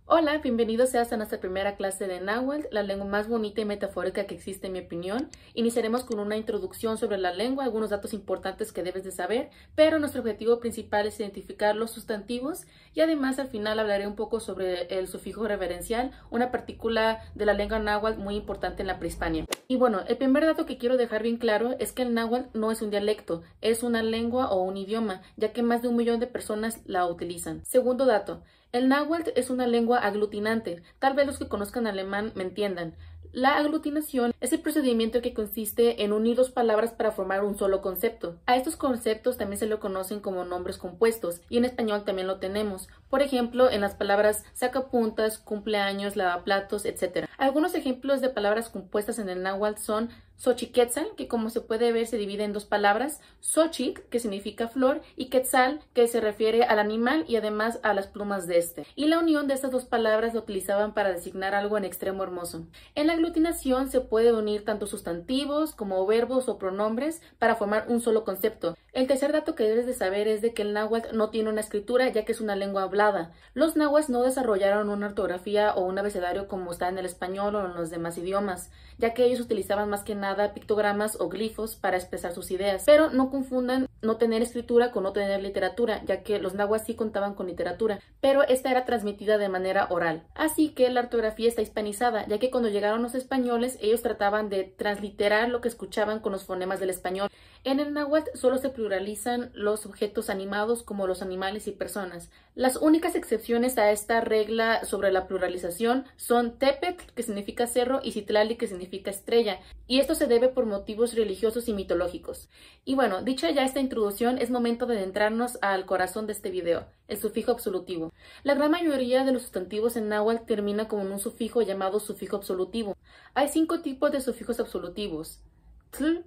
Hola, bienvenidos seas a nuestra primera clase de Náhuatl, la lengua más bonita y metafórica que existe en mi opinión. Iniciaremos con una introducción sobre la lengua, algunos datos importantes que debes de saber, pero nuestro objetivo principal es identificar los sustantivos y además al final hablaré un poco sobre el sufijo reverencial, una partícula de la lengua náhuatl muy importante en la prehispania. Y bueno, el primer dato que quiero dejar bien claro es que el náhuatl no es un dialecto, es una lengua o un idioma, ya que más de 1 millón de personas la utilizan. Segundo dato. El náhuatl es una lengua aglutinante. Tal vez los que conozcan alemán me entiendan. La aglutinación es el procedimiento que consiste en unir 2 palabras para formar un solo concepto. A estos conceptos también se lo conocen como nombres compuestos y en español también lo tenemos. Por ejemplo, en las palabras sacapuntas, cumpleaños, lavaplatos, etc. Algunos ejemplos de palabras compuestas en el náhuatl son Xochiquetzal, que como se puede ver se divide en 2 palabras, Xochitl, que significa flor, y Quetzal, que se refiere al animal y además a las plumas de este. Y la unión de estas 2 palabras lo utilizaban para designar algo en extremo hermoso. En la aglutinación se puede unir tanto sustantivos como verbos o pronombres para formar un solo concepto. El tercer dato que debes de saber es de que el náhuatl no tiene una escritura ya que es una lengua hablada. Los náhuatl no desarrollaron una ortografía o un abecedario como está en el español o en los demás idiomas, ya que ellos utilizaban más que nada pictogramas o glifos para expresar sus ideas. Pero no confundan no tener escritura con no tener literatura, ya que los náhuatl sí contaban con literatura, pero esta era transmitida de manera oral. Así que la ortografía está hispanizada, ya que cuando llegaron los españoles, ellos trataban de transliterar lo que escuchaban con los fonemas del español. En el náhuatl solo se pluralizan los objetos animados como los animales y personas. Las únicas excepciones a esta regla sobre la pluralización son Tepetl, que significa cerro, y Citlali, que significa estrella, y esto se debe por motivos religiosos y mitológicos. Y bueno, dicha ya esta introducción, es momento de adentrarnos al corazón de este video, el sufijo absolutivo. La gran mayoría de los sustantivos en náhuatl termina con un sufijo llamado sufijo absolutivo. Hay 5 tipos de sufijos absolutivos: tl,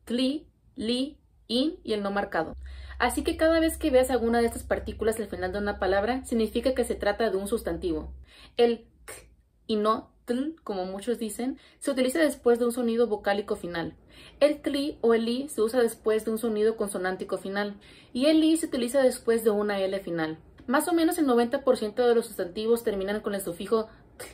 tli, li, in y el no marcado. Así que cada vez que veas alguna de estas partículas al final de una palabra, significa que se trata de un sustantivo. El k y no tl, como muchos dicen, se utiliza después de un sonido vocálico final. El tli o el i se usa después de un sonido consonántico final. Y el i se utiliza después de una l final. Más o menos el 90% de los sustantivos terminan con el sufijo t,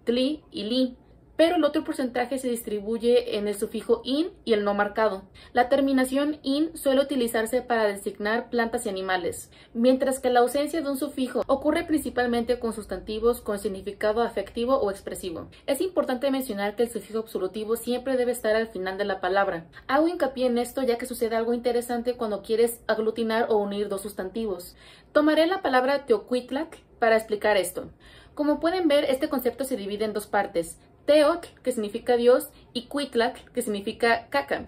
tli y li, pero el otro porcentaje se distribuye en el sufijo in y el no marcado. La terminación in suele utilizarse para designar plantas y animales, mientras que la ausencia de un sufijo ocurre principalmente con sustantivos con significado afectivo o expresivo. Es importante mencionar que el sufijo absolutivo siempre debe estar al final de la palabra. Hago hincapié en esto ya que sucede algo interesante cuando quieres aglutinar o unir 2 sustantivos. Tomaré la palabra Teocuitlac para explicar esto. Como pueden ver, este concepto se divide en 2 partes. Teotl, que significa Dios, y Cuitlac, que significa caca.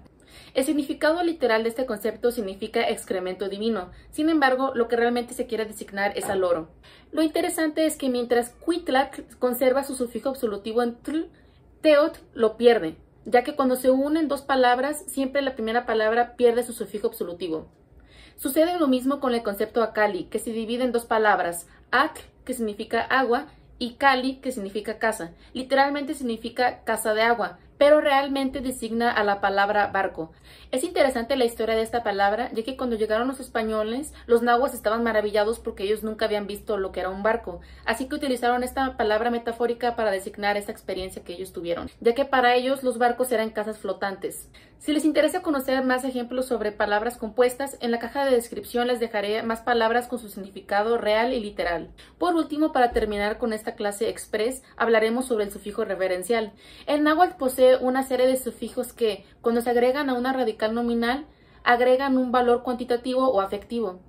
El significado literal de este concepto significa excremento divino. Sin embargo, lo que realmente se quiere designar es al oro. Lo interesante es que mientras Cuitlac conserva su sufijo absolutivo en tl, Teotl lo pierde, ya que cuando se unen 2 palabras, siempre la primera palabra pierde su sufijo absolutivo. Sucede lo mismo con el concepto acali, que se divide en 2 palabras, ac, que significa agua, y cali, que significa casa. Literalmente significa casa de agua, pero realmente designa a la palabra barco. Es interesante la historia de esta palabra, ya que cuando llegaron los españoles, los náhuatl estaban maravillados porque ellos nunca habían visto lo que era un barco, así que utilizaron esta palabra metafórica para designar esta experiencia que ellos tuvieron, ya que para ellos los barcos eran casas flotantes. Si les interesa conocer más ejemplos sobre palabras compuestas, en la caja de descripción les dejaré más palabras con su significado real y literal. Por último, para terminar con esta clase express, hablaremos sobre el sufijo reverencial. El náhuatl posee una serie de sufijos que, cuando se agregan a una radical nominal, agregan un valor cuantitativo o afectivo.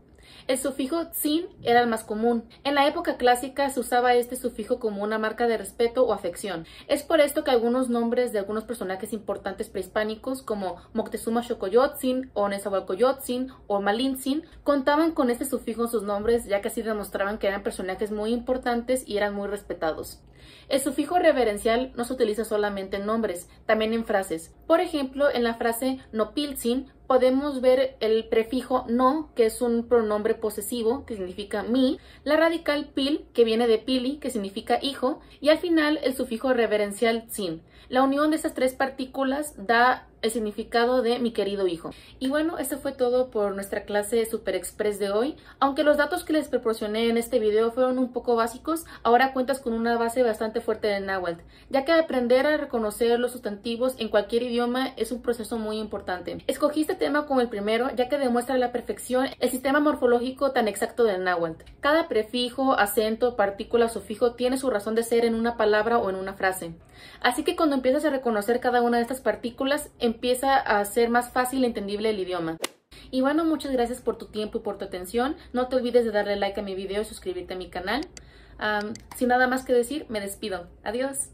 El sufijo tzin era el más común. En la época clásica se usaba este sufijo como una marca de respeto o afección. Es por esto que algunos nombres de algunos personajes importantes prehispánicos como Moctezuma Xocoyotzin o Nezahualcóyotzin o Malintzin contaban con este sufijo en sus nombres, ya que así demostraban que eran personajes muy importantes y eran muy respetados. El sufijo reverencial no se utiliza solamente en nombres, también en frases. Por ejemplo, en la frase nopiltzin podemos ver el prefijo no, que es un pronombre posesivo, que significa mi, la radical pil, que viene de pili, que significa hijo, y al final el sufijo reverencial tzin. La unión de estas 3 partículas da el significado de mi querido hijo. Y bueno, esto fue todo por nuestra clase Super Express de hoy. Aunque los datos que les proporcioné en este video fueron un poco básicos, ahora cuentas con una base bastante fuerte de náhuatl, ya que aprender a reconocer los sustantivos en cualquier idioma es un proceso muy importante. Escogí este tema como el primero, ya que demuestra a la perfección el sistema morfológico tan exacto del náhuatl. Cada prefijo, acento, partícula o sufijo tiene su razón de ser en una palabra o en una frase. Así que cuando empiezas a reconocer cada una de estas partículas, empieza a ser más fácil y entendible el idioma. Y bueno, muchas gracias por tu tiempo y por tu atención. No te olvides de darle like a mi video y suscribirte a mi canal. Sin nada más que decir, me despido. Adiós.